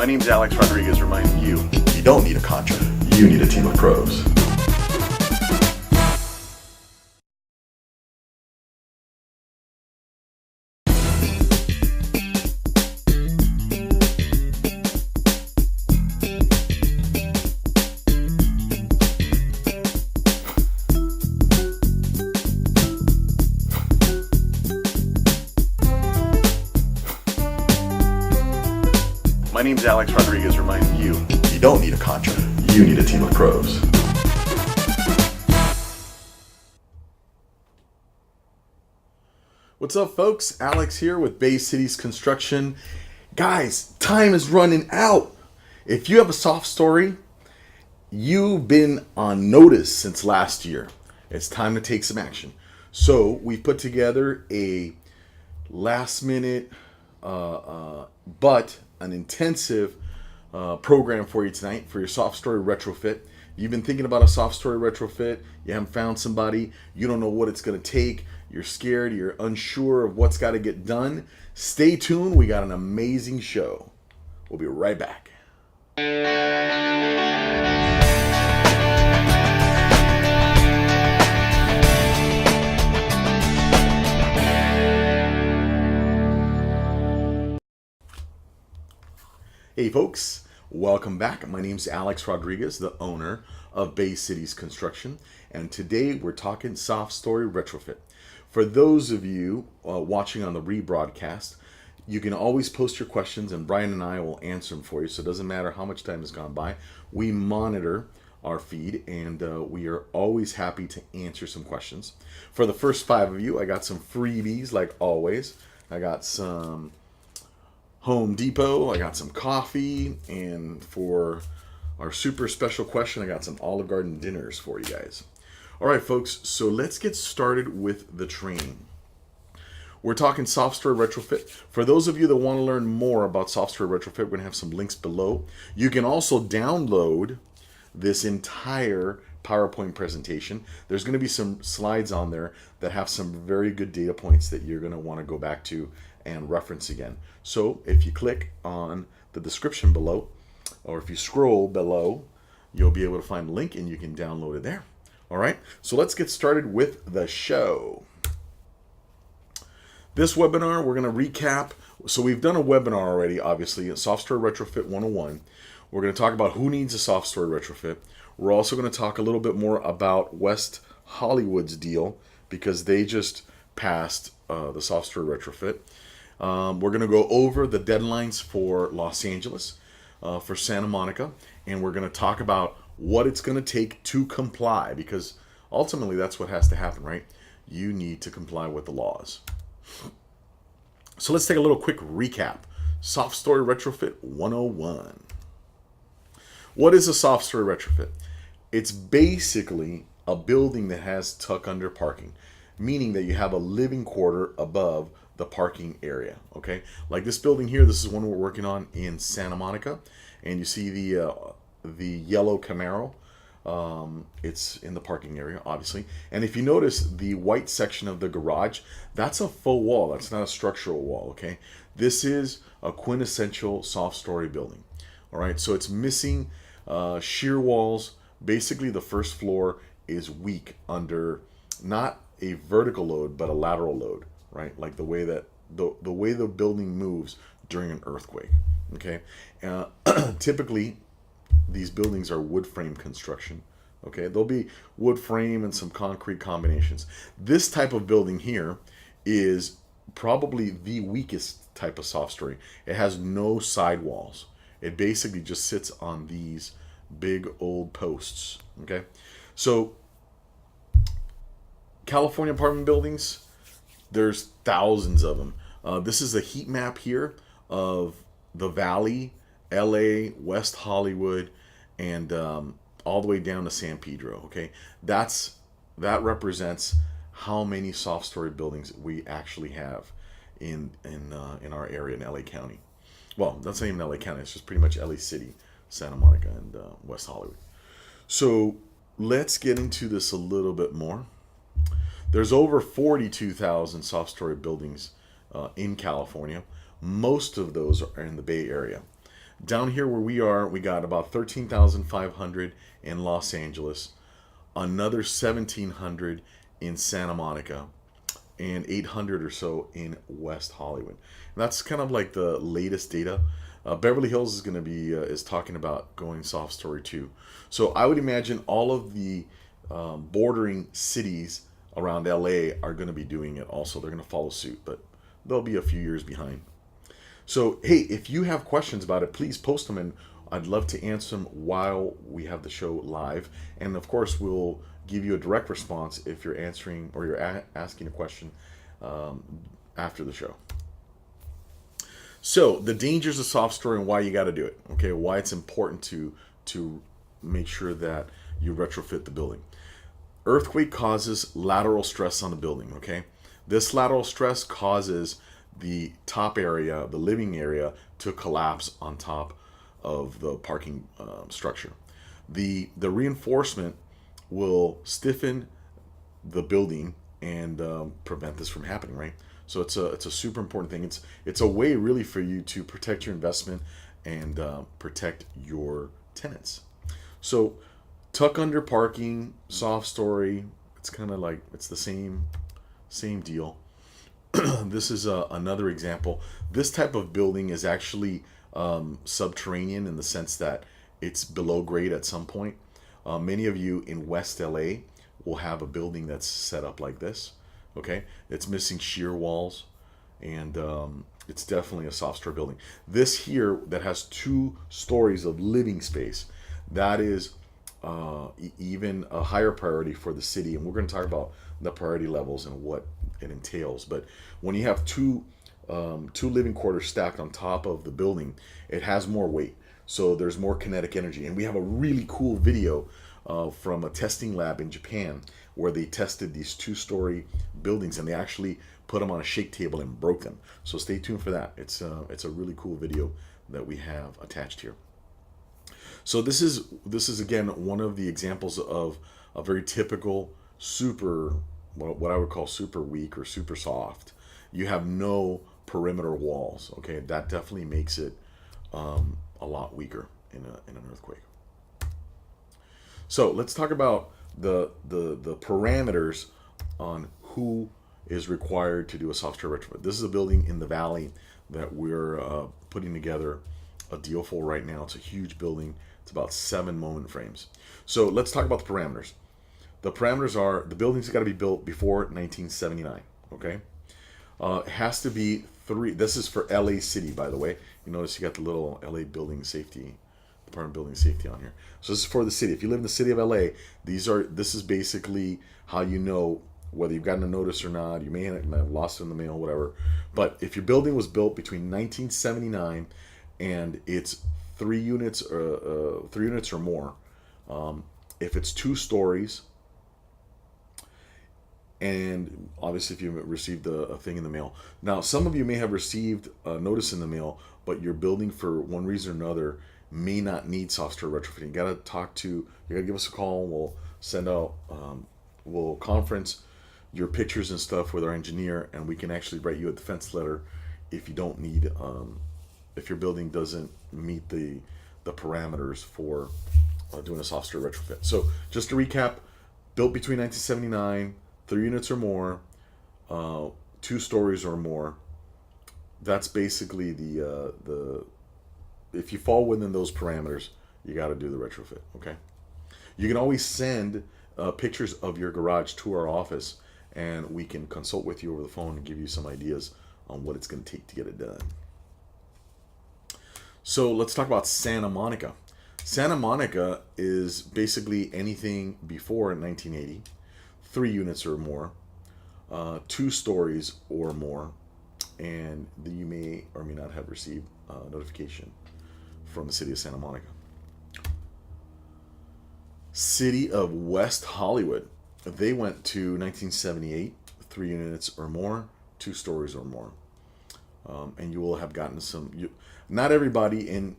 My name's Alex Rodriguez, reminding you, you don't need a contract, you need a team of pros. My name's Alex Rodriguez, reminding you, you don't need a contract, you need a team of pros. What's up, folks? Alex here with Bay Cities Construction. Guys, time is running out. If you have a soft story, you've been on notice since last year. It's time to take some action. So we put together a last minute but an intensive program for you tonight for your soft story retrofit. You've been thinking about a soft story retrofit, you haven't found somebody, you don't know what it's going to take, you're scared, you're unsure of what's got to get done. Stay tuned, we got an amazing show. We'll be right back. Hey folks, welcome back. My name's Alex Rodriguez, the owner of Bay Cities Construction, and today we're talking soft story retrofit. For those of you watching on the rebroadcast, you can always post your questions and Brian and I will answer them for you, so it doesn't matter how much time has gone by. We monitor our feed and we are always happy to answer some questions. For the first 5 of you, I got some freebies like always. I got some Home Depot, I got some coffee, and for our super special question, I got some Olive Garden dinners for you guys. All right, folks, so let's get started with the training. We're talking soft story retrofit. For those of you that want to learn more about soft story retrofit, we're going to have some links below. You can also download this entire PowerPoint presentation. There's going to be some slides on there that have some very good data points that you're going to want to go back to and reference again. So if you click on the description below, or if you scroll below, you'll be able to find the link and you can download it there. All right, so let's get started with the show. This webinar, we're going to recap. So we've done a webinar already, obviously, a Soft Story Retrofit 101. We're going to talk about who needs a soft story retrofit. We're also going to talk a little bit more about West Hollywood's deal because they just passed the soft story retrofit. We're going to go over the deadlines for Los Angeles, for Santa Monica, and we're going to talk about what it's going to take to comply, because ultimately that's what has to happen, right? You need to comply with the laws. So let's take a little quick recap. Soft Story Retrofit 101. What is a soft story retrofit? It's basically a building that has tuck under parking, meaning that you have a living quarter above the parking area, okay? Like this building here, this is one we're working on in Santa Monica, and you see the yellow Camaro. It's in the parking area, obviously. And if you notice the white section of the garage, that's a faux wall. That's not a structural wall, okay? This is a quintessential soft story building, all right? So it's missing shear walls. Basically, the first floor is weak under not a vertical load, but a lateral load, right? Like the way that the way the building moves during an earthquake. Okay, typically these buildings are wood frame construction. Okay, there'll be wood frame and some concrete combinations. This type of building here is probably the weakest type of soft story. It has no sidewalls. It basically just sits on these big old posts. Okay, so California apartment buildings, there's thousands of them. This is a heat map here of the Valley, LA, West Hollywood, and all the way down to San Pedro. Okay, that represents how many soft story buildings we actually have in our area in LA County. Well, that's not even LA County. It's just pretty much LA City, Santa Monica, and West Hollywood. So let's get into this a little bit more. There's over 42,000 soft story buildings in California. Most of those are in the Bay Area. Down here where we are, we got about 13,500 in Los Angeles, another 1,700 in Santa Monica, and 800 or so in West Hollywood. And that's kind of like the latest data. Beverly Hills is going to be is talking about going soft story too. So I would imagine all of the bordering cities around LA are going to be doing it also. They're going to follow suit, but they'll be a few years behind. So hey, if you have questions about it, please post them, and I'd love to answer them while we have the show live. And of course, we'll give you a direct response if you're answering or you're asking a question after the show. So the dangers of soft story and why you got to do it. Okay, why it's important to make sure that you retrofit the building. Earthquake causes lateral stress on the building. Okay, this lateral stress causes the top area, the living area, to collapse on top of the parking structure. The reinforcement will stiffen the building and prevent this from happening, right? So it's a super important thing. It's a way really for you to protect your investment and protect your tenants. So tuck under parking, soft story. It's kind of like it's the same deal. This is another example. This type of building is actually subterranean in the sense that it's below grade at some point. Many of you in West LA will have a building that's set up like this. Okay, it's missing shear walls, and it's definitely a soft story building. This here that has 2 stories of living space, that is even a higher priority for the city, and we're going to talk about the priority levels and what it entails. But when you have two living quarters stacked on top of the building, it has more weight, so there's more kinetic energy. And we have a really cool video from a testing lab in Japan where they tested these 2-story buildings, and they actually put them on a shake table and broke them. So stay tuned for that. It's a really cool video that we have attached here. So this is again one of the examples of a very typical super, what I would call super weak or super soft. You have no perimeter walls. Okay, that definitely makes it a lot weaker in an earthquake. So let's talk about the parameters on who is required to do a soft story retrofit. This is a building in the valley that we're putting together a deal for right now. It's a huge building. It's about 7 moment frames. So let's talk about the parameters. The parameters are the building's got to be built before 1979. Okay, it has to be 3. This is for LA City, by the way. You notice you got the little LA Building Safety Department of Building Safety on here. So this is for the city. If you live in the city of LA, this is basically how you know whether you've gotten a notice or not. You may have lost it in the mail, whatever. But if your building was built between 1979 and it's 3 units or more, if it's 2 stories, and obviously if you received a thing in the mail. Now, some of you may have received a notice in the mail, but your building for one reason or another may not need soft story retrofitting. You gotta give us a call. We'll send out, we'll conference your pictures and stuff with our engineer, and we can actually write you a defense letter if you don't need, if your building doesn't meet the parameters for doing a soft story retrofit. So just to recap, built between 1979, 3 units or more, 2 stories or more. That's basically the if you fall within those parameters, you got to do the retrofit. Okay. You can always send pictures of your garage to our office, and we can consult with you over the phone and give you some ideas on what it's going to take to get it done. So let's talk about Santa Monica. Santa Monica is basically anything before 1980, 3 units or more, 2 stories or more, and you may or may not have received notification from the city of Santa Monica. City of West Hollywood, they went to 1978, 3 units or more, 2 stories or more, and you will have gotten some. Not everybody in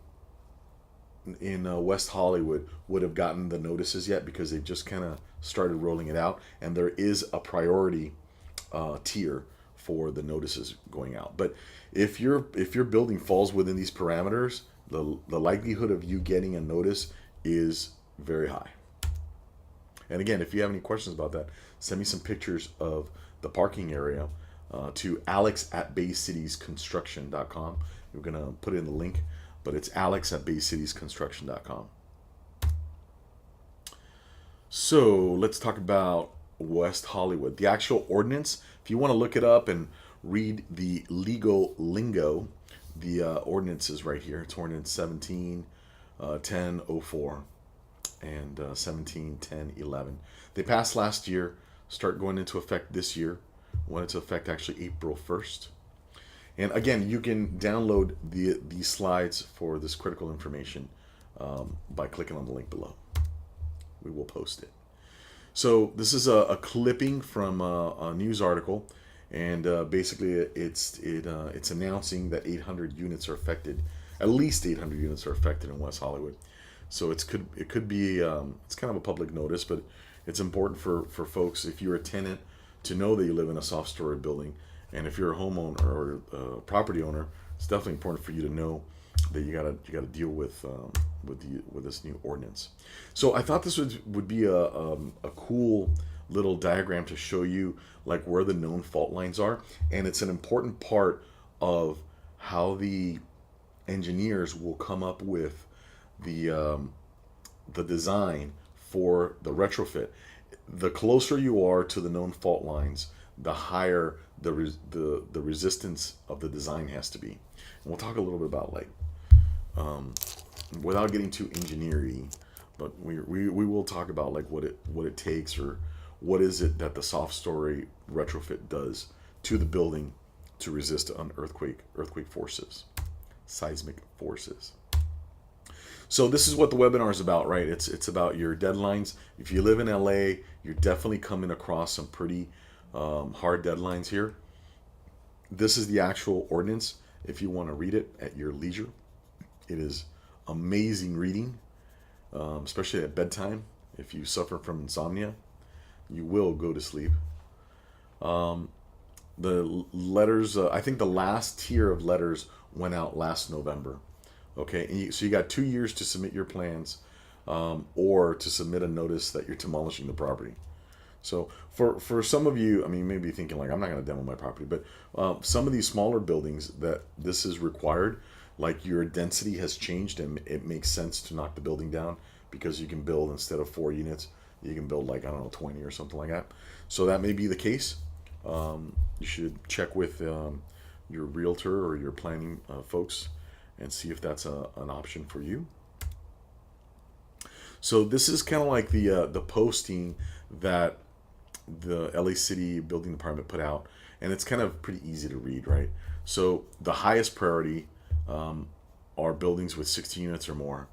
West Hollywood would have gotten the notices yet because they just kind of started rolling it out, and there is a priority tier for the notices going out. But if your building falls within these parameters, the likelihood of you getting a notice is very high. And again, if you have any questions about that, send me some pictures of the parking area to alex@baycitiesconstruction.com. We're going to put in the link, but it's alex@baycitiesconstruction.com. So let's talk about West Hollywood. The actual ordinance, if you want to look it up and read the legal lingo, the ordinance is right here. It's ordinance 17-1004 and 17-1011. They passed last year, start going into effect this year. Went into effect actually April 1st. And again, you can download these slides for this critical information by clicking on the link below. We will post it. So this is a clipping from a news article, and basically it's announcing that 800 units are affected. At least 800 units are affected in West Hollywood. So it could be it's kind of a public notice, but it's important for folks, if you're a tenant, to know that you live in a soft story building, and if you're a homeowner or a property owner, it's definitely important for you to know that you gotta deal with this new ordinance. So I thought this would be a cool little diagram to show you like where the known fault lines are, and it's an important part of how the engineers will come up with the design for the retrofit. The closer you are to the known fault lines, the higher the resistance of the design has to be. And we'll talk a little bit about like without getting too engineering, but we will talk about like what it takes, or what is it that the soft story retrofit does to the building to resist an earthquake forces, seismic forces. So this is what the webinar is about, right? It's about your deadlines. If you live in LA, you're definitely coming across some pretty hard deadlines here. This is the actual ordinance. If you want to read it at your leisure, it is amazing reading, especially at bedtime. If you suffer from insomnia, you will go to sleep. The letters, I think the last tier of letters went out last November. Okay, and so you got 2 years to submit your plans, or to submit a notice that you're demolishing the property. So for some of you, I mean, you may be thinking like, I'm not going to demo my property, but some of these smaller buildings that this is required, like your density has changed and it makes sense to knock the building down, because you can build, instead of 4 units, you can build like, I don't know, 20 or something like that. So that may be the case. You should check with your realtor or your planning folks and see if that's an option for you. So this is kind of like the posting that the LA City Building Department put out, and it's kind of pretty easy to read, right? So the highest priority are buildings with 60 units or more,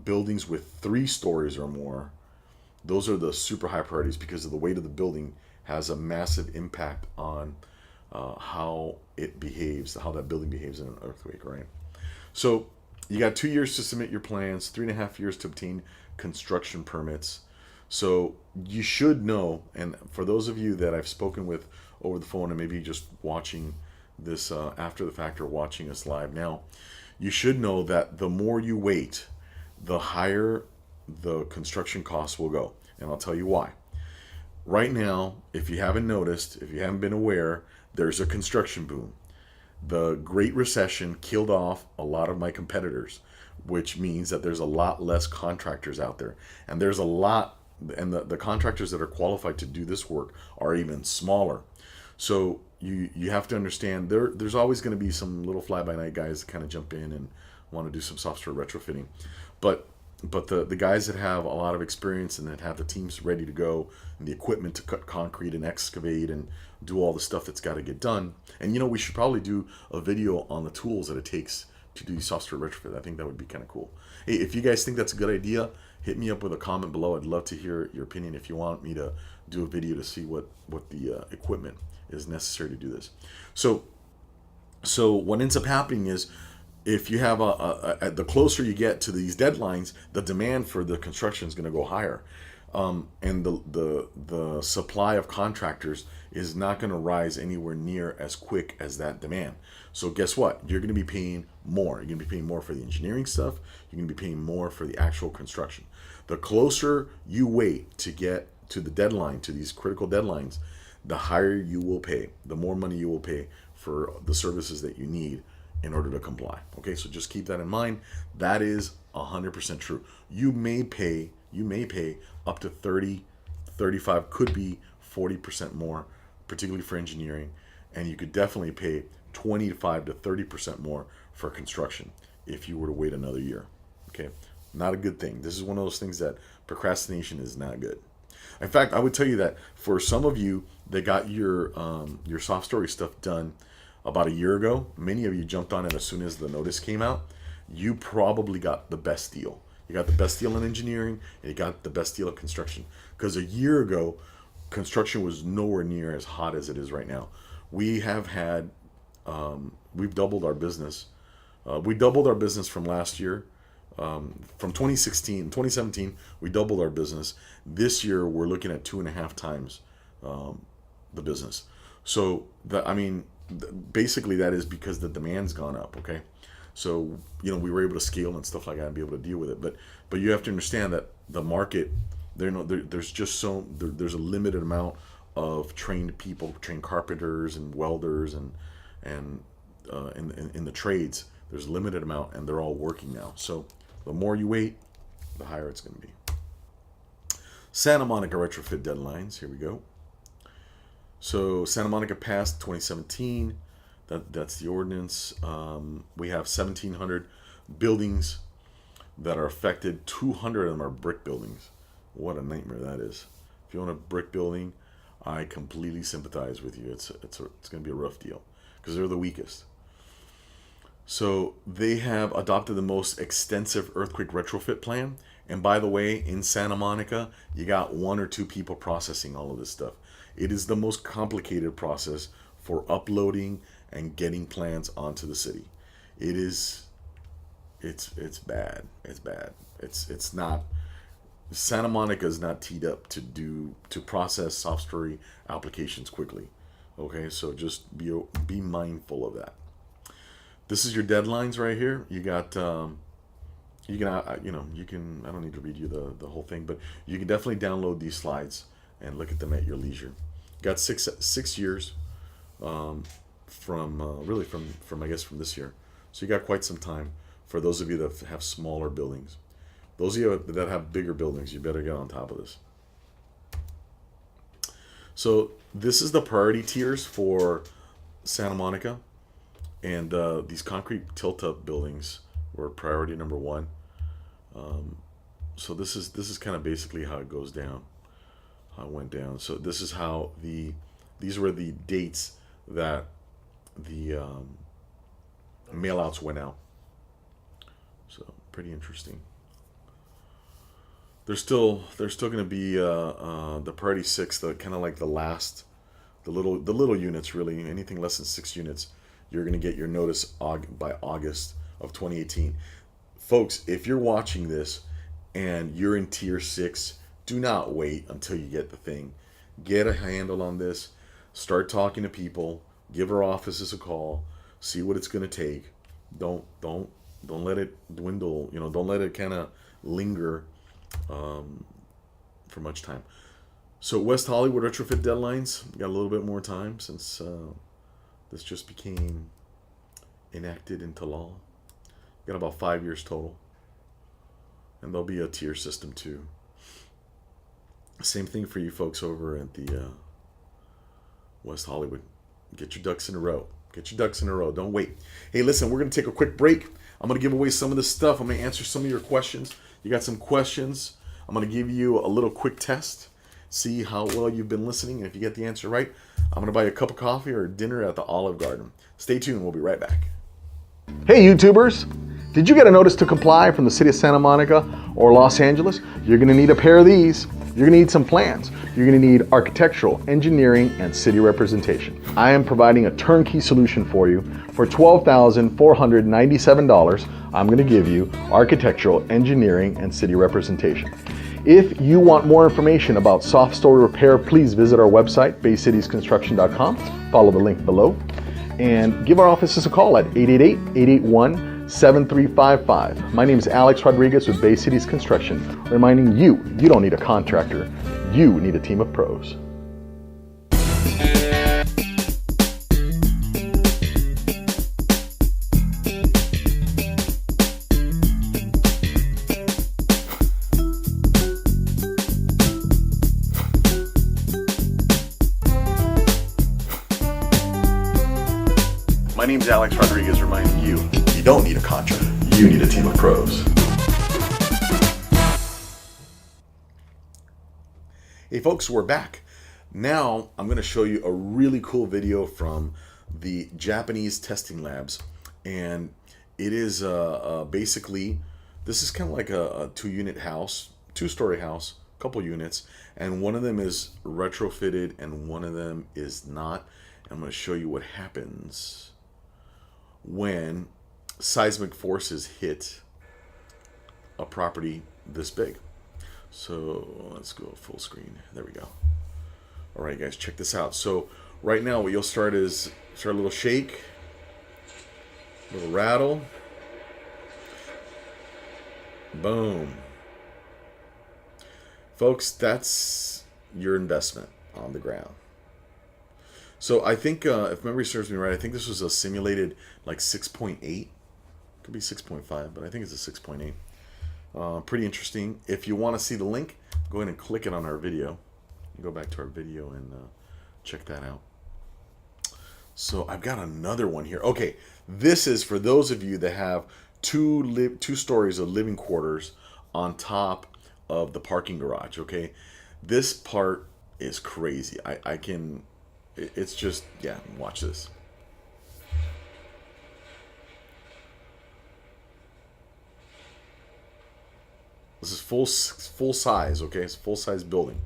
buildings with 3 stories or more. Those are the super high priorities, because of the weight of the building has a massive impact on how it behaves, how that building behaves in an earthquake, right? So you got 2 years to submit your plans, 3.5 years to obtain construction permits. So you should know, and for those of you that I've spoken with over the phone, and maybe just watching this after the fact or watching us live now, you should know that the more you wait, the higher the construction costs will go. And I'll tell you why. Right now, if you haven't noticed, if you haven't been aware, there's a construction boom. The Great Recession killed off a lot of my competitors, which means that there's a lot less contractors out there. And there's a lot, and the contractors that are qualified to do this work are even smaller. So you have to understand, there's always going to be some little fly-by-night guys that kind of jump in and want to do some software retrofitting. But the guys that have a lot of experience and that have the teams ready to go and the equipment to cut concrete and excavate and do all the stuff that's got to get done. And we should probably do a video on the tools that it takes to do software retrofit. I think that would be kind of cool. Hey, if you guys think that's a good idea, hit me up with a comment below. I'd love to hear your opinion if you want me to do a video to see what the equipment is necessary to do this. So what ends up happening is, if you have the closer you get to these deadlines, the demand for the construction is going to go higher. And the supply of contractors is not going to rise anywhere near as quick as that demand. So guess what? You're going to be paying more. You're going to be paying more for the engineering stuff. You're going to be paying more for the actual construction. The closer you wait to get to the deadline, to these critical deadlines, the higher you will pay, the more money you will pay for the services that you need in order to comply. Okay, so just keep that in mind. That is 100% true. You may pay up to 30, 35, could be 40% more, particularly for engineering, and you could definitely pay 25 to 30% more for construction if you were to wait another year. Okay, not a good thing. This is one of those things that procrastination is not good. In fact, I would tell you that for some of you that got your soft story stuff done about a year ago, many of you jumped on it as soon as the notice came out. You probably got the best deal. You got the best deal in engineering, and you got the best deal of construction. Because a year ago, construction was nowhere near as hot as it is right now. We have had, we've doubled our business. We doubled our business from last year. From 2017, we doubled our business. This year, we're looking at 2.5 times the business. So, basically that is because the demand's gone up, okay? So, we were able to scale and stuff like that and be able to deal with it. But you have to understand that the market, there's a limited amount of trained people, trained carpenters and welders and in the trades. There's a limited amount, and they're all working now. So the more you wait, the higher it's going to be. Santa Monica retrofit deadlines. Here we go. So Santa Monica passed 2017. That's the ordinance. We have 1,700 buildings that are affected. 200 of them are brick buildings. What a nightmare that is. If you own a brick building, I completely sympathize with you. It's going to be a rough deal because they're the weakest. So they have adopted the most extensive earthquake retrofit plan. And by the way, in Santa Monica, you got 1 or 2 people processing all of this stuff. It is the most complicated process for uploading and getting plans onto the city. It's bad. It's bad. It's not, Santa Monica is not teed up to process soft story applications quickly. Okay, so just be mindful of that. This is your deadlines right here. You got you can I don't need to read you the whole thing, but you can definitely download these slides and look at them at your leisure. Got six years from I guess from this year. So you got quite some time for those of you that have smaller buildings. Those of you that have bigger buildings, you better get on top of this. So this is the priority tiers for Santa Monica, and these concrete tilt-up buildings were priority number 1. So this is kind of basically how it goes down, how it went down. So this is how these were the dates that the mail-outs went out. So pretty interesting. There's still going to be the priority 6, the kind of like the last, the little units, really. Anything less than 6 units, you're going to get your notice by August of 2018. Folks, if you're watching this and you're in tier 6, do not wait until you get the thing. Get a handle on this. Start talking to people. Give our offices a call. See what it's going to take. Don't let it dwindle. Don't let it kind of linger for much time. So West Hollywood retrofit deadlines, got a little bit more time since this just became enacted into law. Got about 5 years total, and there'll be a tier system too. Same thing for you folks over at the West Hollywood. Get your ducks in a row. Don't wait. Hey, listen, we're going to take a quick break. I'm going to give away some of this stuff. I'm going to answer some of your questions. You got some questions. I'm going to give you a little quick test. See how well you've been listening. And if you get the answer right, I'm going to buy you a cup of coffee or dinner at the Olive Garden. Stay tuned. We'll be right back. Hey, YouTubers. Did you get a notice to comply from the city of Santa Monica or Los Angeles? You're going to need a pair of these. You're going to need some plans. You're going to need architectural, engineering, and city representation. I am providing a turnkey solution for you. For $12,497, I'm going to give you architectural, engineering, and city representation. If you want more information about soft story repair, please visit our website, baycitiesconstruction.com. Follow the link below and give our offices a call at 888-881-7355. My name is Alex Rodriguez with Bay Cities Construction, reminding you, you don't need a contractor, you need a team of pros. My name's Alex Rodriguez, reminding you, you don't need a contractor, you need a team of pros. Hey folks, we're back. Now I'm going to show you a really cool video from the Japanese testing labs, and it is basically, this is kind of like a two-unit house, two-story house, couple units, and one of them is retrofitted and one of them is not. I'm going to show you what happens when seismic forces hit a property this big. So let's go full screen. There we go. All right, guys, check this out. So right now what you'll start is a little shake, a little rattle, boom. Folks, that's your investment on the ground. So I think, if memory serves me right, I think this was a simulated like 6.8. Could be 6.5, but I think it's a 6.8. Pretty interesting. If you want to see the link, go ahead and click it on our video. You go back to our video and check that out. So I've got another one here. Okay, this is for those of you that have two stories of living quarters on top of the parking garage. Okay, this part is crazy. It's just, yeah, watch this. This is full size, okay? It's a full size building.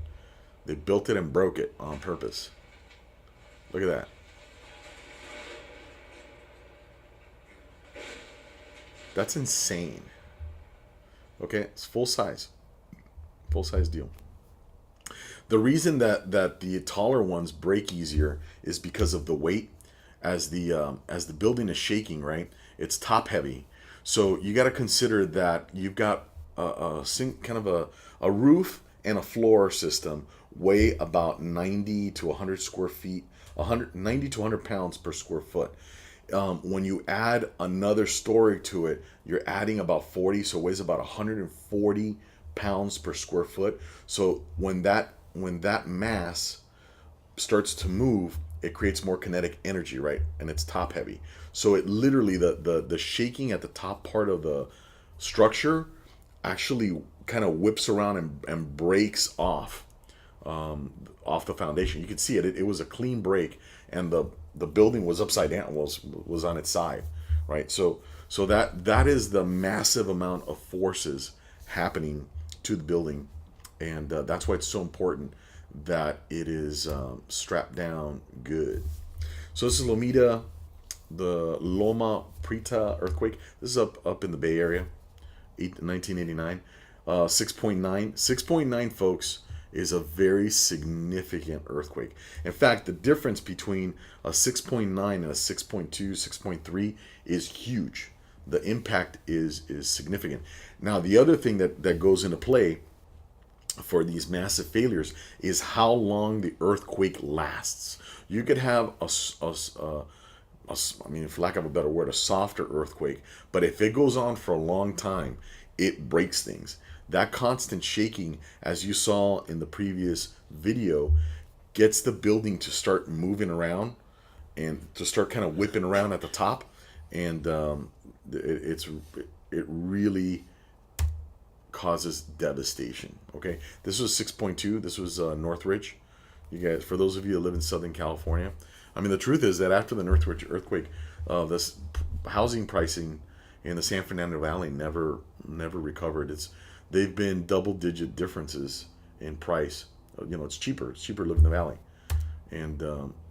They built it and broke it on purpose. Look at that. That's insane. Okay, it's full size deal. The reason that the taller ones break easier is because of the weight. As the building is shaking, right? It's top heavy, so you got to consider that you've got a roof and a floor system weigh about 90 to 100 square feet, 90 to 100 pounds per square foot. When you add another story to it, you're adding about 40, so it weighs about 140 pounds per square foot. So when that mass starts to move, it creates more kinetic energy, right? And it's top heavy. So it literally, the shaking at the top part of the structure actually kind of whips around and breaks off the foundation. You can see it. It was a clean break, and the building was upside down, was on its side, right? So that is the massive amount of forces happening to the building, and that's why it's so important that it is strapped down good. So this is Lomita, the Loma Prieta earthquake. This is up in the Bay Area, 1989. 6.9, folks, is a very significant earthquake. In fact, the difference between a 6.9 and a 6.2, 6.3 is huge. The impact is significant. Now, the other thing that goes into play for these massive failures is how long the earthquake lasts. You could have for lack of a better word, a softer earthquake, but if it goes on for a long time, it breaks things. That constant shaking, as you saw in the previous video, gets the building to start moving around and to start kind of whipping around at the top, and it really causes devastation. Okay, this was 6.2. This was Northridge. You guys, for those of you that live in Southern California, I mean, the truth is that after the Northridge earthquake, this housing pricing in the San Fernando Valley never recovered. They've been double-digit differences in price. You know, it's cheaper to live in the valley, and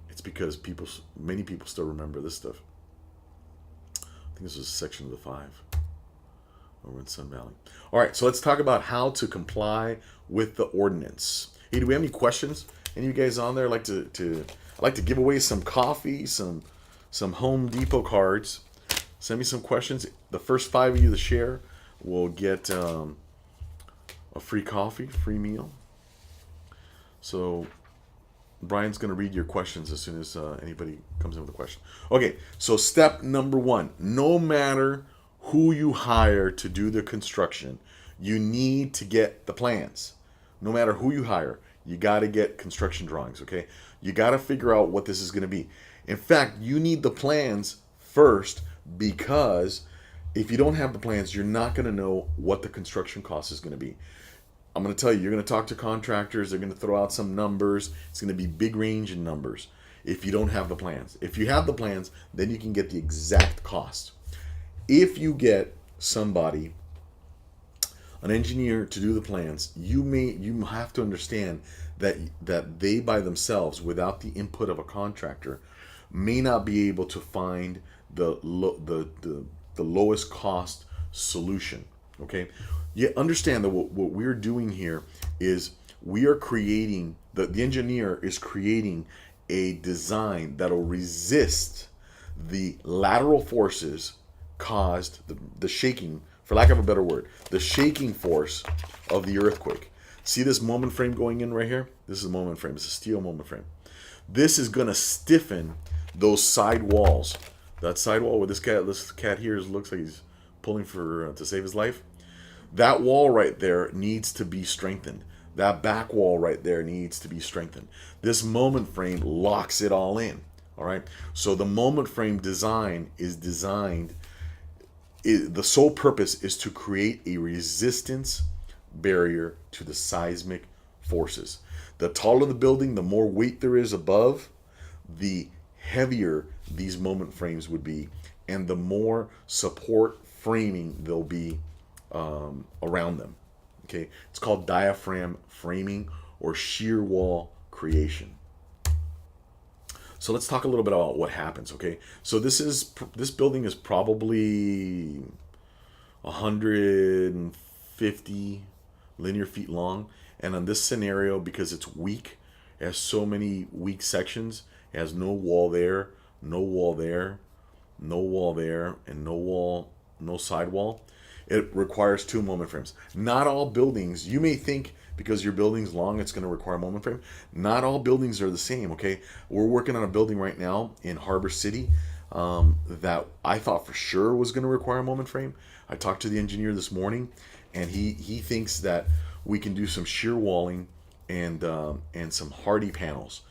it's because many people still remember this stuff. I think this was Section of the 5. over in Sun Valley. All right, so let's talk about how to comply with the ordinance. Hey, do we have any questions? Any of you guys on there like to I'd like to give away some coffee, some Home Depot cards. Send me some questions. The first 5 of you to share will get a free coffee, free meal. So Brian's going to read your questions as soon as anybody comes in with a question. Okay, so step number 1. No matter who you hire to do the construction, you need to get the plans. No matter who you hire, you got to get construction drawings, okay? You got to figure out what this is going to be. In fact, you need the plans first, because if you don't have the plans, you're not going to know what the construction cost is going to be. I'm going to tell you, you're going to talk to contractors. They're going to throw out some numbers. It's going to be big range in numbers if you don't have the plans. If you have the plans, then you can get the exact cost. If you get somebody, an engineer, to do the plans, you have to understand that they by themselves, without the input of a contractor, may not be able to find the lowest cost solution. Okay, you understand that what we're doing here is we are creating, the engineer is creating a design that'll resist the lateral forces caused, the shaking, for lack of a better word, the shaking force of the earthquake. See this moment frame going in right here? This is a moment frame. It's a steel moment frame. This is going to stiffen those side walls. That side wall where this cat here looks like he's pulling for to save his life. That wall right there needs to be strengthened. That back wall right there needs to be strengthened. This moment frame locks it all in. All right. So the moment frame design is designed. The sole purpose is to create a resistance barrier to the seismic forces. The taller the building, the more weight there is above, the heavier these moment frames would be, and the more support framing there'll be around them. Okay, it's called diaphragm framing or shear wall creation. So let's talk a little bit about what happens. Okay, so this building is probably 150 linear feet long, and on this scenario, because it's weak, it has so many weak sections, it has no wall there, no wall there, no wall there, and no sidewall. It requires 2 moment frames. Not all buildings, you may think because your building's long it's going to require a moment frame. Not all buildings are the same, okay? We're working on a building right now in Harbor City that I thought for sure was going to require a moment frame. I talked to the engineer this morning, and he thinks that we can do some shear walling and some hardy panels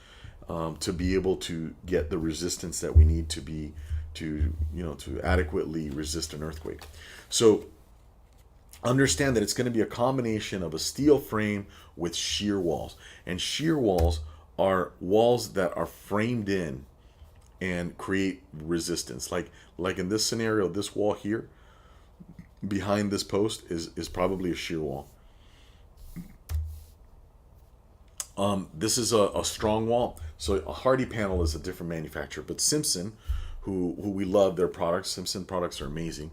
to be able to get the resistance that we need to adequately resist an earthquake. So understand that it's going to be a combination of a steel frame with shear walls. And shear walls are walls that are framed in and create resistance. Like in this scenario, this wall here behind this post is probably a shear wall. This is a strong wall. So a hardy panel is a different manufacturer, but Simpson, who we love their products, Simpson products are amazing.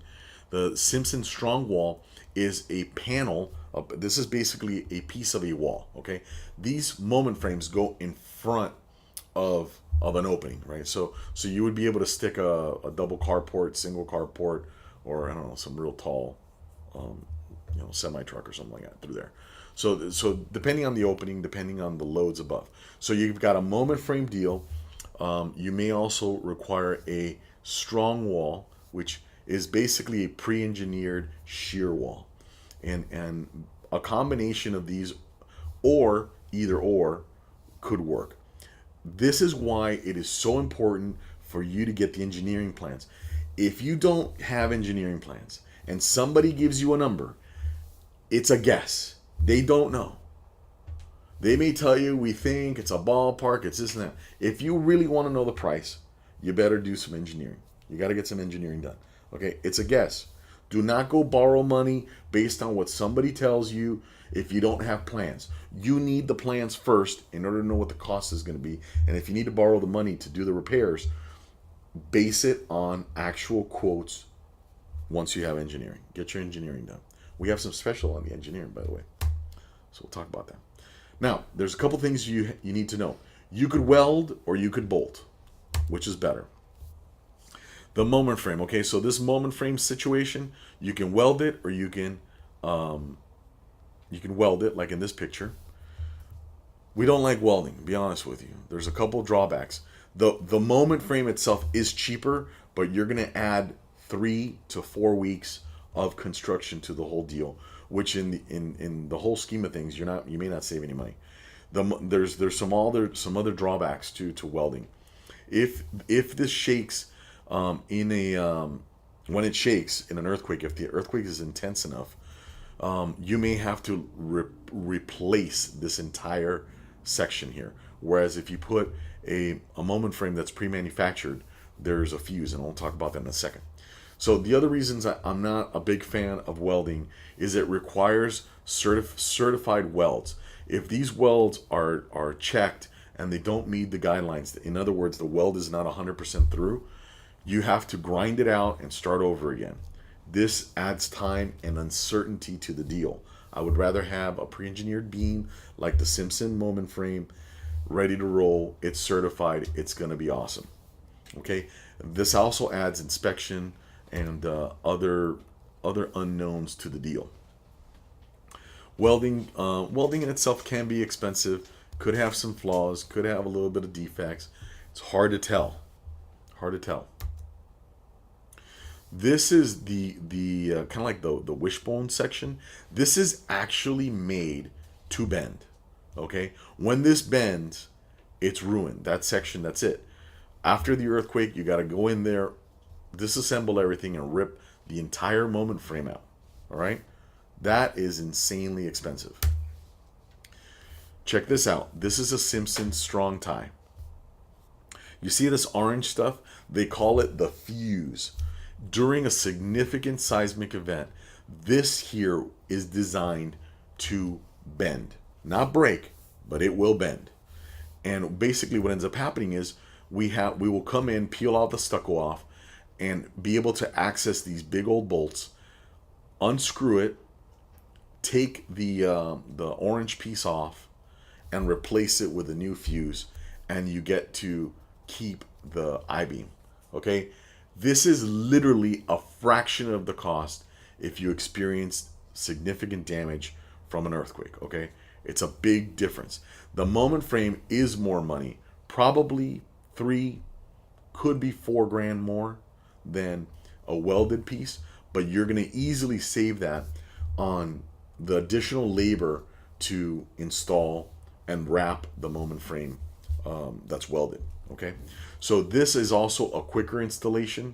The Simpson strong wall is a panel. This is basically a piece of a wall. Okay, these moment frames go in front of an opening, right? So you would be able to stick a double carport, single carport, or I don't know, some real tall, semi truck or something like that through there. So depending on the opening, depending on the loads above. So you've got a moment frame deal. You may also require a strong wall, which is basically a pre-engineered shear wall, and a combination of these or either or could work. This is why it is so important for you to get the engineering plans. If you don't have engineering plans and somebody gives you a number, it's a guess. They don't know. They may tell you, we think it's a ballpark, it's this and that. If you really want to know the price, you better do some engineering. You got to get some engineering done. Okay, it's a guess. Do not go borrow money based on what somebody tells you if you don't have plans. You need the plans first in order to know what the cost is going to be. And if you need to borrow the money to do the repairs, base it on actual quotes once you have engineering. Get your engineering done. We have some special on the engineering, by the way. So we'll talk about that. Now, there's a couple things you need to know. You could weld or you could bolt. Which is better? The moment frame. Okay, so this moment frame situation, you can weld it or you can weld it like in this picture. We don't like welding, to be honest with you. There's a couple drawbacks. The moment frame itself is cheaper, but you're going to add 3 to 4 weeks of construction to the whole deal, which in the whole scheme of things, you may not save any money. There's some other drawbacks to welding. If this shakes when it shakes in an earthquake, if the earthquake is intense enough, you may have to replace this entire section here. Whereas if you put a moment frame that's pre-manufactured, there's a fuse, and I'll talk about that in a second. So the other reasons I'm not a big fan of welding is it requires certified welds. If these welds are checked and they don't meet the guidelines, in other words, the weld is not 100% through, you have to grind it out and start over again. This adds time and uncertainty to the deal. I would rather have a pre-engineered beam like the Simpson moment frame ready to roll. It's certified. It's going to be awesome. Okay. This also adds inspection and other unknowns to the deal. Welding in itself can be expensive. Could have some flaws. Could have a little bit of defects. It's hard to tell. Hard to tell. This is the kind of like the wishbone section. This is actually made to bend. Okay, when this bends, it's ruined. That section, that's it. After the earthquake, you got to go in there, disassemble everything, and rip the entire moment frame out. All right, that is insanely expensive. Check this out. This is a Simpson strong tie. You see this orange stuff? They call it the fuse. During a significant seismic event, this here is designed to bend. Not break, but it will bend. And basically what ends up happening is we will come in, peel out the stucco off, and be able to access these big old bolts, unscrew it, take the orange piece off, and replace it with a new fuse, and you get to keep the I-beam. Okay? This is literally a fraction of the cost if you experience significant damage from an earthquake, okay? It's a big difference. The moment frame is more money, probably 3, could be 4 grand more than a welded piece, but you're gonna easily save that on the additional labor to install and wrap the moment frame that's welded, okay? So this is also a quicker installation.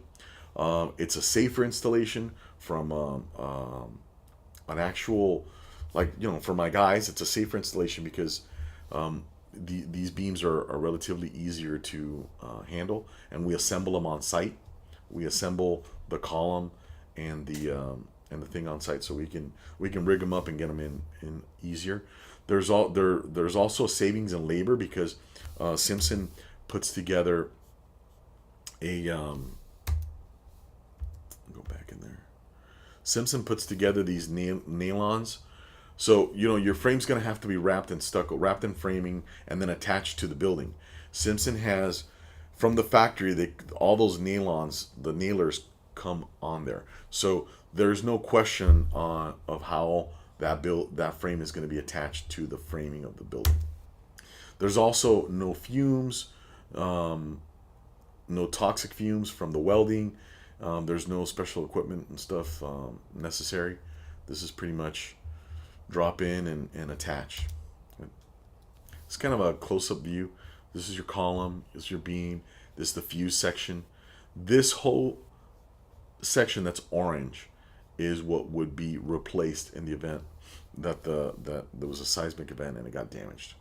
It's a safer installation from an actual, like, you know, for my guys, it's a safer installation because these beams are relatively easier to handle, and we assemble them on site. We assemble the column and the thing on site, so we can rig them up and get them in easier. There's also savings in labor because Simpson puts together a go back in there. Simpson puts together these nailons. So, you know, your frame's going to have to be wrapped in stucco, wrapped in framing, and then attached to the building. Simpson has, from the factory, all those nailons, the nailers come on there. So there's no question of how that frame is going to be attached to the framing of the building. There's also no fumes, no toxic fumes from the welding. There's no special equipment and stuff necessary. This is pretty much drop in and attach. It's kind of a close-up view. This is your column, this is your beam, this is the fuse section. This whole section that's orange is what would be replaced in the event that there was a seismic event and it got damaged.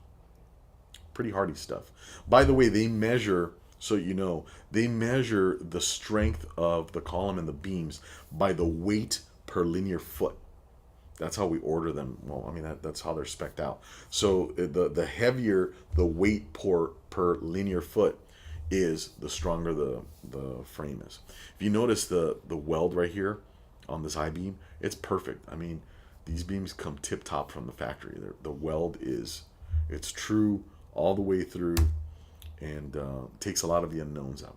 Pretty hardy stuff. By the way, they measure, so you know, they measure the strength of the column and the beams by the weight per linear foot. That's how we order them. Well, I mean, that's how they're spec'd out. So the heavier the weight per linear foot is, the stronger the frame is. If you notice the weld right here, on this I-beam, it's perfect. I mean, these beams come tip-top from the factory. The weld it's true all the way through, and takes a lot of the unknowns out.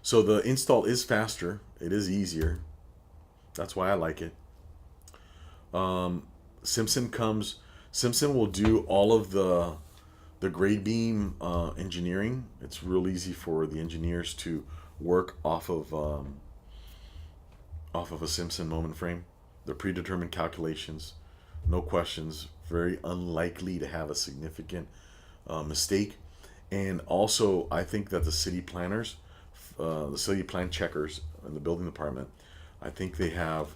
So the install is faster. It is easier. That's why I like it. Simpson will do all of the grade beam engineering. It's real easy for the engineers to work off of a Simpson moment frame. They're predetermined calculations, no questions. Very unlikely to have a significant mistake. And also, I think that the city planners, the city plan checkers in the building department, I think they have,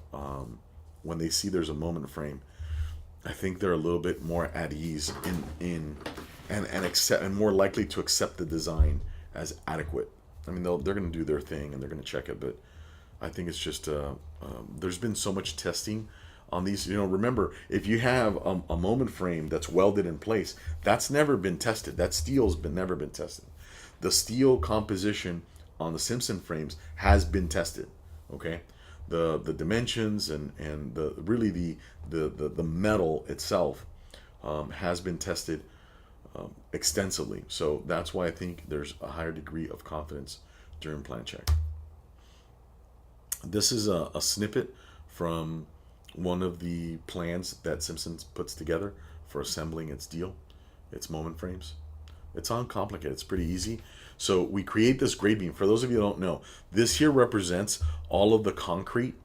when they see there's a moment frame, I think they're a little bit more at ease and more likely to accept the design as adequate. I mean, they're going to do their thing and they're going to check it, but I think it's just there's been so much testing on these. Remember, if you have a moment frame that's welded in place, that's never been tested. That steel's never been tested. The steel composition on the Simpson frames has been tested. Okay, the dimensions and the metal itself has been tested extensively. So that's why I think there's a higher degree of confidence during plan check. This is a snippet from one of the plans that Simpson puts together for assembling its moment frames. It's uncomplicated. It's pretty easy. So we create this grade beam. For those of you who don't know, this here represents all of the concrete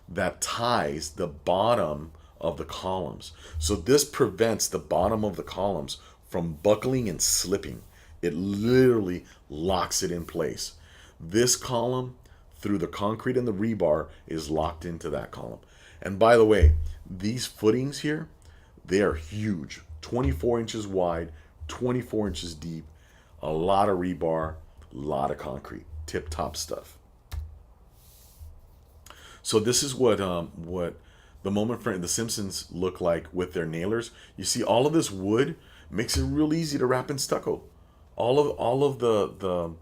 that ties the bottom of the columns. So this prevents the bottom of the columns from buckling and slipping. It literally locks it in place. This column, through the concrete and the rebar, is locked into that column. And by the way, these footings here, they are huge. 24 inches wide, 24 inches deep, a lot of rebar, a lot of concrete, tip-top stuff. So this is what the moment frame, the Simpsons look like with their nailers. You see, all of this wood makes it real easy to wrap in stucco. All of the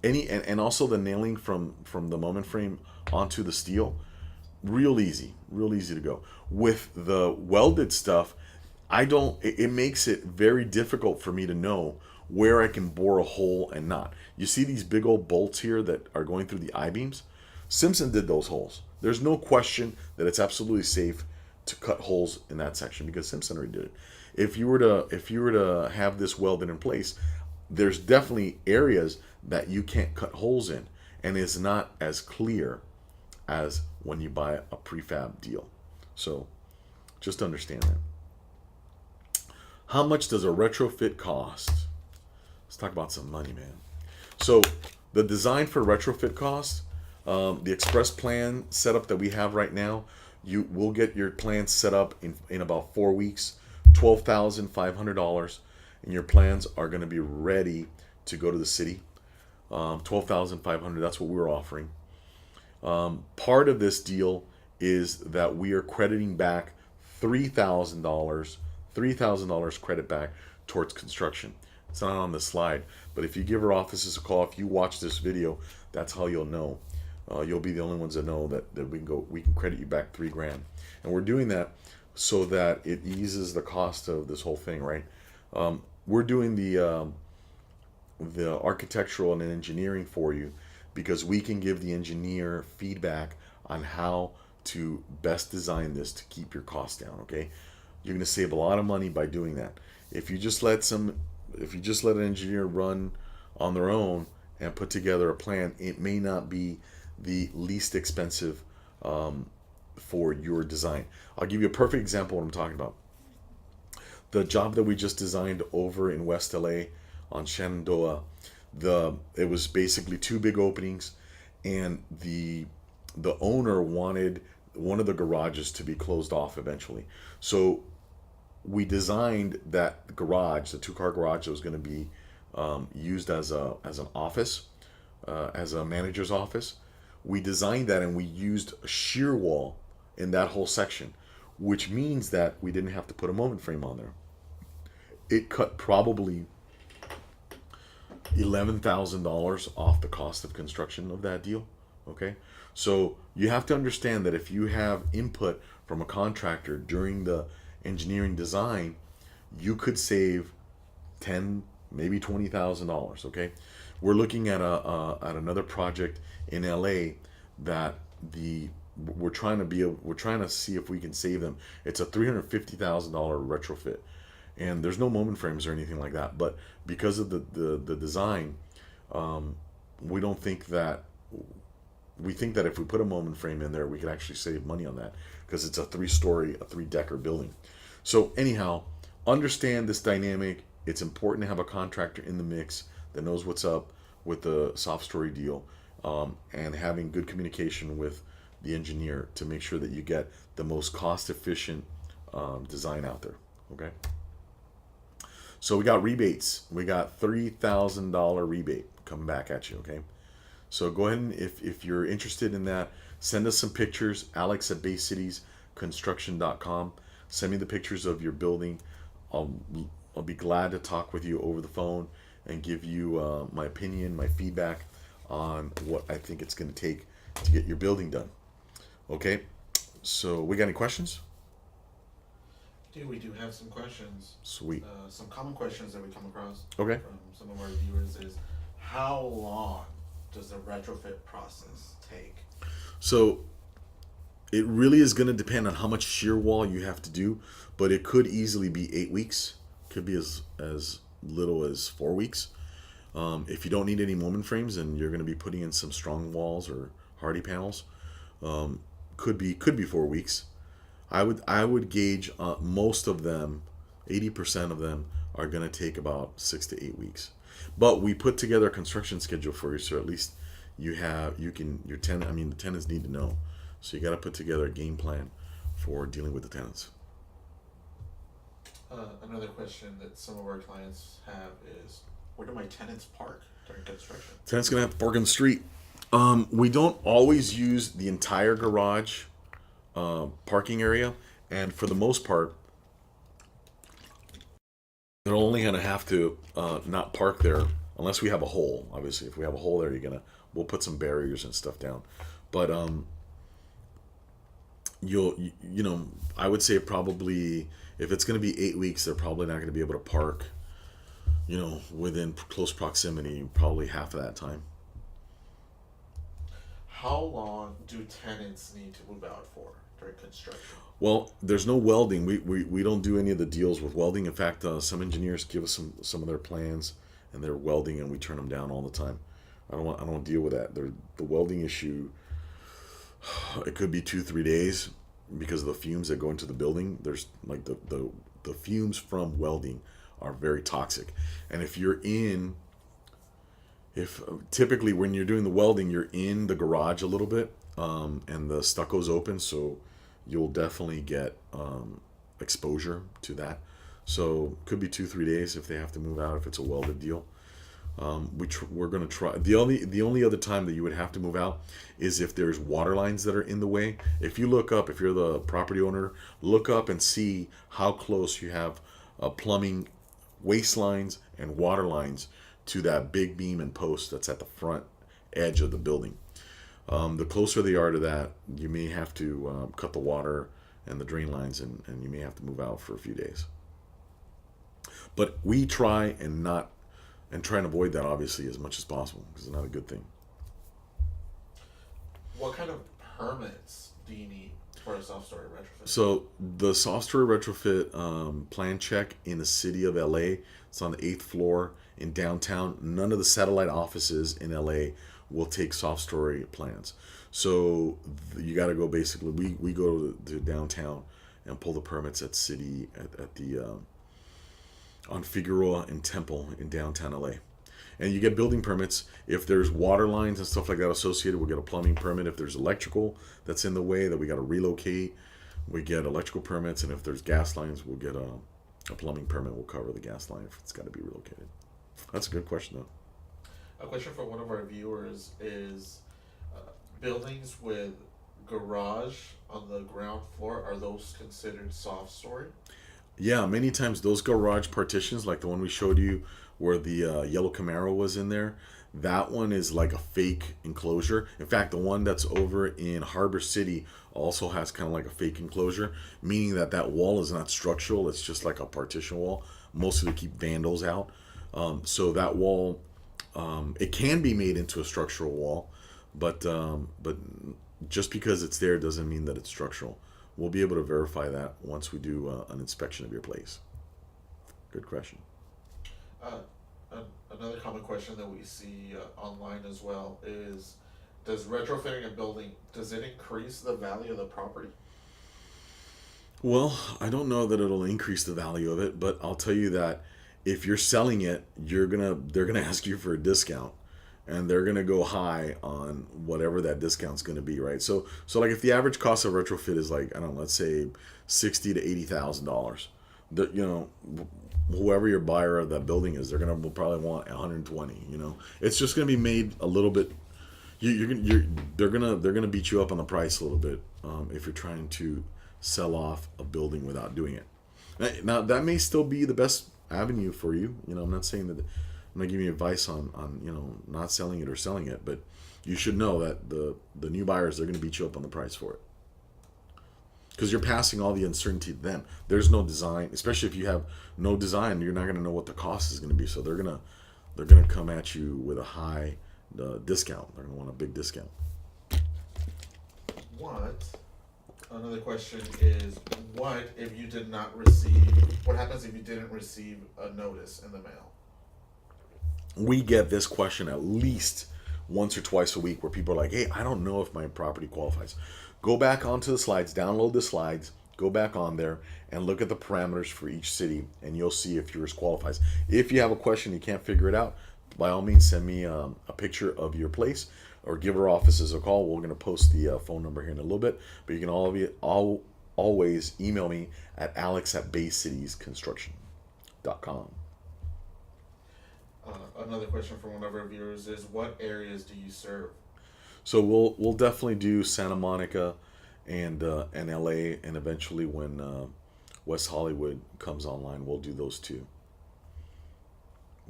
and also the nailing from the moment frame onto the steel, real easy to go. With the welded stuff, it makes it very difficult for me to know where I can bore a hole and not. You see these big old bolts here that are going through the I-beams? Simpson did those holes. There's no question that it's absolutely safe to cut holes in that section because Simpson already did it. If you were to have this welded in place, there's definitely areas that you can't cut holes in, and it's not as clear as when you buy a prefab deal. So just understand that. How much does a retrofit cost? Let's talk about some money, man. So the design for retrofit costs, the express plan setup that we have right now, you will get your plan set up in about 4 weeks, $12,500, and your plans are going to be ready to go to the city. $12,500, that's what we're offering. Part of this deal is that we are crediting back $3,000 credit back towards construction. It's not on the slide, but if you give our offices a call, if you watch this video, that's how you'll know. You'll be the only ones that know that we can credit you back $3,000, and we're doing that so that it eases the cost of this whole thing, right? We're doing the architectural and engineering for you because we can give the engineer feedback on how to best design this to keep your costs down. Okay, you're going to save a lot of money by doing that. If you just let an engineer run on their own and put together a plan, it may not be the least expensive for your design. I'll give you a perfect example of what I'm talking about. The job that we just designed over in West LA on Shenandoah, it was basically 2 big openings, and the owner wanted one of the garages to be closed off eventually. So we designed that garage, the 2-car garage that was going to be used as an office, as a manager's office. We designed that and we used a shear wall in that whole section, which means that we didn't have to put a moment frame on there. It cut probably $11,000 off the cost of construction of that deal, Okay, so you have to understand that if you have input from a contractor during the engineering design, you could save maybe $20,000. Okay, we're looking at at another project in LA that we're trying to see if we can save them. It's a $350,000 retrofit, and there's no moment frames or anything like that. But because of the design, we don't think that we think that if we put a moment frame in there, we could actually save money on that because it's a three-decker building. So anyhow, understand this dynamic. It's important to have a contractor in the mix that knows what's up with the soft story deal, and having good communication with the engineer to make sure that you get the most cost-efficient design out there. Okay. So we got rebates. We got $3,000 rebate coming back at you. Okay. So go ahead and if you're interested in that, send us some pictures. Alex at BayCitiesConstruction.com. Send me the pictures of your building. I'll be glad to talk with you over the phone and give you my opinion, my feedback on what I think it's going to take to get your building done. Okay. So we got any questions? We do have some questions. Sweet. Some common questions that we come across Okay. from some of our viewers is, how long does the retrofit process take? So it really is going to depend on how much shear wall you have to do, but it could easily be 8 weeks. Could be as little as 4 weeks. If you don't need any moment frames and you're going to be putting in some strong walls or hardy panels, could be 4 weeks. I would gauge most of them, 80% of them are going to take about 6 to 8 weeks. But we put together a construction schedule for you, so at least the tenants need to know. So you got to put together a game plan for dealing with the tenants. Another question that some of our clients have is, where do my tenants park during construction? Tenant's gonna have to park on the street. We don't always use the entire garage parking area, and for the most part, they're only gonna have to not park there unless we have a hole. Obviously, if we have a hole there, we'll put some barriers and stuff down. But I would say probably if it's gonna be 8 weeks, they're probably not gonna be able to park, within close proximity, probably half of that time. How long do tenants need to move out for during construction? Well, there's no welding. We don't do any of the deals with welding. In fact, some engineers give us some of their plans and they're welding, and we turn them down all the time. I don't want to deal with that. The welding issue, it could be 2-3 days because of the fumes that go into the building. There's like the fumes from welding are very toxic, and if typically when you're doing the welding, you're in the garage a little bit, and the stucco's open, so you'll definitely get exposure to that. So could be 2-3 days if they have to move out, if it's a welded deal. We're going to try. The only other time that you would have to move out is if there's water lines that are in the way. If you look up, if you're the property owner, look up and see how close you have plumbing waste lines and water lines to that big beam and post that's at the front edge of the building. The closer they are to that, you may have to cut the water and the drain lines, and you may have to move out for a few days. But we try and avoid that, obviously, as much as possible, because it's not a good thing. What kind of permits do you need for a soft story retrofit? So the soft story retrofit plan check in the city of LA, it's on the 8th floor in downtown. None of the satellite offices in LA will take soft story plans. So you got to go, basically, we go to downtown and pull the permits at city, at the on Figueroa and Temple in downtown LA. And you get building permits. If there's water lines and stuff like that associated, we'll get a plumbing permit. If there's electrical that's in the way that we got to relocate, we get electrical permits. And if there's gas lines, we'll get a plumbing permit. We'll cover the gas line if it's got to be relocated. That's a good question, though. A question from one of our viewers is, buildings with garage on the ground floor, are those considered soft story? Yeah, many times those garage partitions, like the one we showed you where the yellow Camaro was in there, That one is like a fake enclosure. In fact, the one that's over in Harbor City also has kind of like a fake enclosure, meaning that that wall is not structural. It's just like a partition wall, mostly to keep vandals out. So that wall, it can be made into a structural wall, but just because it's there doesn't mean that it's structural. We'll be able to verify that once we do an inspection of your place. Good question. Another common question that we see online as well is, does retrofitting a building, does it increase the value of the property? Well, I don't know that it'll increase the value of it, but I'll tell you that if you're selling it, they're gonna ask you for a discount, and they're gonna go high on whatever that discount's gonna be, right? So like if the average cost of retrofit is like, I don't know, let's say $60,000 to $80,000, whoever your buyer of that building is, will probably want 120. It's just gonna be made a little bit. They're gonna beat you up on the price a little bit if you're trying to sell off a building without doing it. Now that may still be the best avenue for you. I'm not saying that I'm not giving you advice on not selling it or selling it, but you should know that the new buyers, they're going to beat you up on the price for it, because you're passing all the uncertainty to them. There's no design, especially if you have no design. You're not going to know what the cost is going to be, so they're gonna come at you with a high discount. They're going to want a big discount. Another question is, what happens if you didn't receive a notice in the mail? We get this question at least once or twice a week, where people are like, hey, I don't know if my property qualifies. Go back onto the slides, download the slides, go back on there and look at the parameters for each city, and you'll see if yours qualifies. If you have a question, you can't figure it out, by all means, send me a picture of your place, or give our offices a call. We're going to post the phone number here in a little bit, but you can always email me at alex@baycitiesconstruction.com. Another question from one of our viewers is, what areas do you serve? So we'll definitely do Santa Monica and LA, and eventually when West Hollywood comes online, we'll do those two.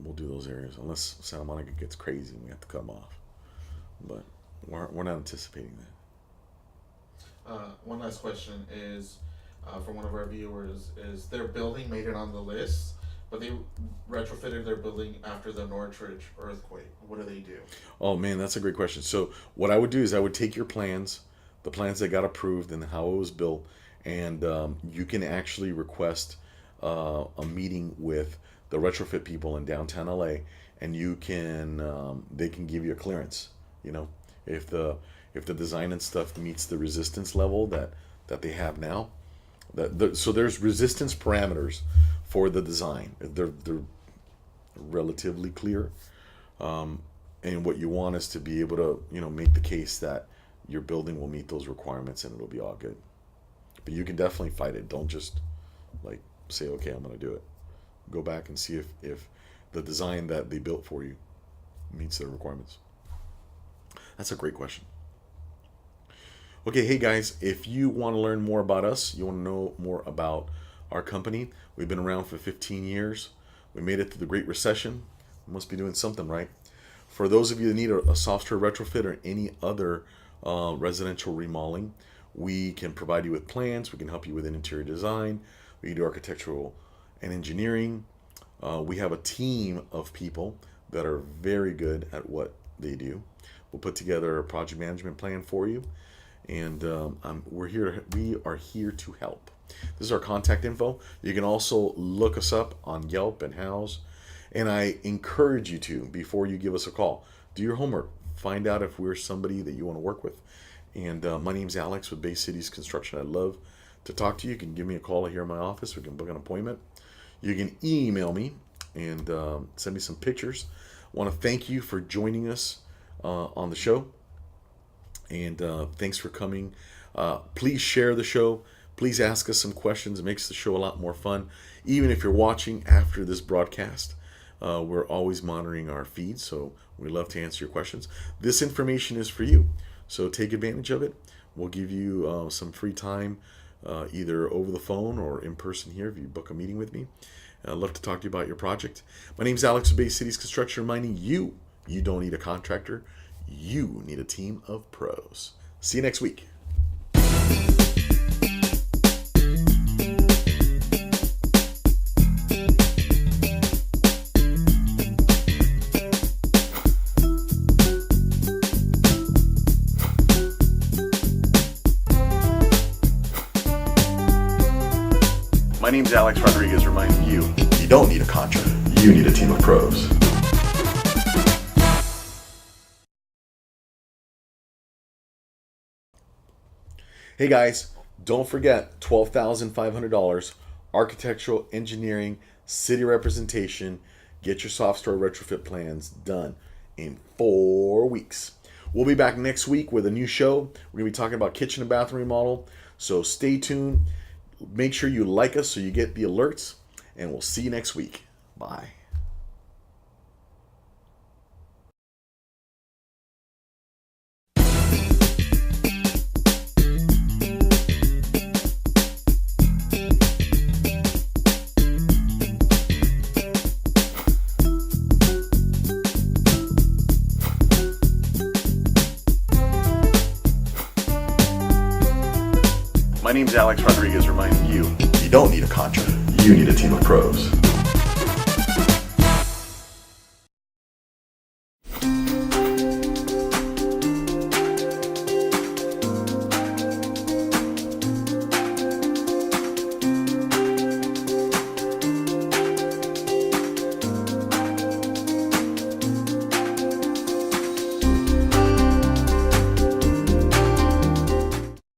We'll do those areas, unless Santa Monica gets crazy and we have to cut them off. But we're not anticipating that. One last question is from one of our viewers: is their building made it on the list, but they retrofitted their building after the Northridge earthquake? What do they do? Oh man, that's a great question. So what I would do is I would take your plans, the plans that got approved and how it was built, and you can actually request a meeting with the retrofit people in downtown LA, and you can they can give you a clearance. If the design and stuff meets the resistance level that they have now. So there's resistance parameters for the design. They're relatively clear, and what you want is to be able to make the case that your building will meet those requirements, and it'll be all good. But you can definitely fight it. Don't just like say, okay, I'm going to do it. Go back and see if the design that they built for you meets their requirements. That's a great question. Okay, hey guys, if you want to learn more about us, you want to know more about our company, we've been around for 15 years. We made it through the Great Recession. We must be doing something right. For those of you that need a software retrofit or any other residential remodeling, we can provide you with plans. We can help you with an interior design. We can do architectural and engineering. We have a team of people that are very good at what they do. We'll put together a project management plan for you, and we are here to help. This is our contact info. You can also look us up on Yelp and Houzz, and I encourage you to, before you give us a call, do your homework. Find out if we're somebody that you want to work with. And my name's Alex with Bay Cities Construction. I'd love to talk to you. You can give me a call here in my office. We can book an appointment. You can email me and send me some pictures. I want to thank you for joining us on the show, and thanks for coming. Please share the show. Please ask us some questions. It makes the show a lot more fun. Even if you're watching after this broadcast, we're always monitoring our feed, so we love to answer your questions. This information is for you, so take advantage of it. We'll give you some free time, either over the phone or in person here if you book a meeting with me. I'd love to talk to you about your project. My name's Alex of Bay Cities Construction, reminding you You don't need a contractor. You need a team of pros. See you next week. My name's Alex Rodriguez reminding you, you don't need a contractor. You need a team of pros. Hey guys, don't forget $12,500, architectural, engineering, city representation. Get your soft story retrofit plans done in 4 weeks. We'll be back next week with a new show. We're going to be talking about kitchen and bathroom remodel. So stay tuned. Make sure you like us so you get the alerts. And we'll see you next week. Bye. My name's Alex Rodriguez reminding you, you don't need a contractor. You need a team of pros.